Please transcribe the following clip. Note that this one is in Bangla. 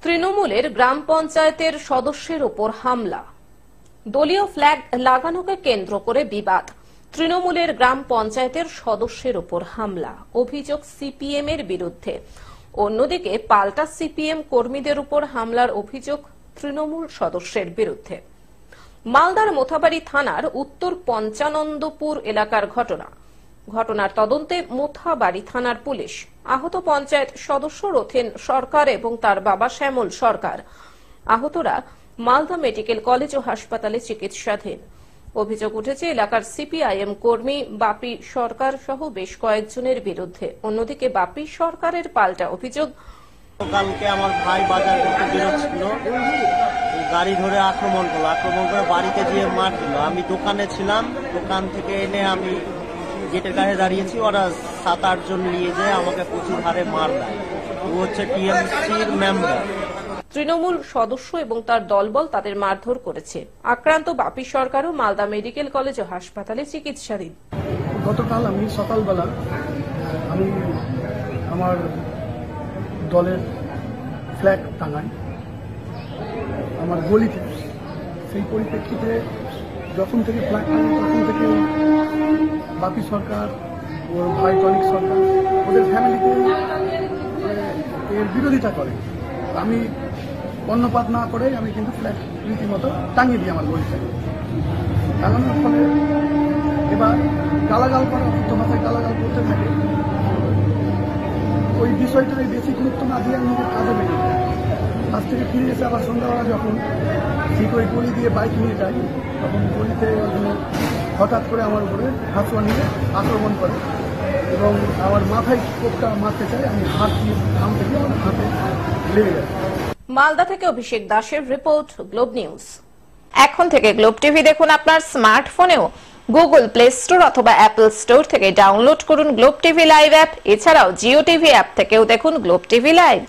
তৃণমূলের গ্রাম পঞ্চায়েতের সদস্যের উপর হামলা, দলীয় ফ্ল্যাগ লাগানোকে কেন্দ্র করে বিবাদ। তৃণমূলের গ্রাম পঞ্চায়েতের সদস্যের উপর হামলা, অভিযোগ সিপিএম এর বিরুদ্ধে। অন্যদিকে পাল্টা সিপিএম কর্মীদের উপর হামলার অভিযোগ তৃণমূল সদস্যের বিরুদ্ধে। মালদার মোথাবাড়ি থানার উত্তর পঞ্চানন্দপুর এলাকার ঘটনার তদন্তে মোথাবাড়ি থানার পুলিশ। আহত পঞ্চায়েত সদস্য রথেন সরকার এবং তার বাবা শ্যামল সরকার। আহতরা মালদা মেডিকেল কলেজ ও হাসপাতালে চিকিৎসাধীন। অভিযোগ উঠেছে এলাকার সিপিআইএম কর্মী বাপি সরকার সহ বেশ কয়েকজনের বিরুদ্ধে। অন্যদিকে বাপি সরকারের পাল্টা অভিযোগ, কালকে আমার ভাই বাজার করতে বেরোচ্ছিল, গাড়ি ধরে আক্রমণ করে বাড়িতে গিয়ে মার দিল। আমি দোকানে ছিলাম, দোকান থেকে এনে আমি গেটের কাছে দাঁড়িয়েছি, ওরা 7-8 জন নিয়ে যেয়ে আমাকে প্রচুর হারে মার দেয়। ও হচ্ছে টিএমসির মেম্বার। তৃণমূল সদস্য এবং তার দলবল তাদের মারধর করেছে। আক্রান্ত বাপি সরকারও মালদা মেডিকেল কলেজ ও হাসপাতালে চিকিৎসাধীন। গতকাল আমি সকালবেলা আমি আমার দলের ফ্ল্যাগ টাঙাই আমার গলিতে। সেই পরিপ্রেক্ষিতে যখন থেকে ফ্ল্যাগ টাঙাই তখন থেকে বাপি সরকার, ওর ভাই টনিক সরকার, ওদের ফ্যামিলিতে এর বিরোধিতা করে। আমি কর্ণপাত না করে আমি কিন্তু ফ্ল্যাগ রীতিমতো টাঙিয়ে দিই আমার গলিতে। টাঙানোর ফলে এবার গালাগাল করা, উচ্চ ভাষায় গালাগাল করতে থাকে। ওই বিষয়টাই বেশি গুরুত্ব না দিয়ে আমি কাজে বেরিয়ে যাই। কাজ থেকে ফিরে এসে আবার সন্ধ্যাবেলা যখন ঠিক ওই গলি দিয়ে বাইক নিয়ে যাই, তখন গলিতে হঠাৎ করে আমার উপরে হাসুয়া নিয়ে আক্রমণ করে এবং আমার মাথায় কোপটা মারতে চাই। আমি হাত দিয়ে থাম থেকে আমার হাতে লেগে যায়। মালদা থেকে অভিষেক দাসের রিপোর্ট, গ্লোব নিউজ। এখন থেকে গ্লোব টিভি দেখুন আপনার স্মার্টফোনেও। গুগল প্লে স্টোর অথবা অ্যাপল স্টোর থেকে ডাউনলোড করুন গ্লোব টিভি লাইভ অ্যাপ। এছাড়াও জিও টিভি অ্যাপ থেকেও দেখুন গ্লোব টিভি লাইভ।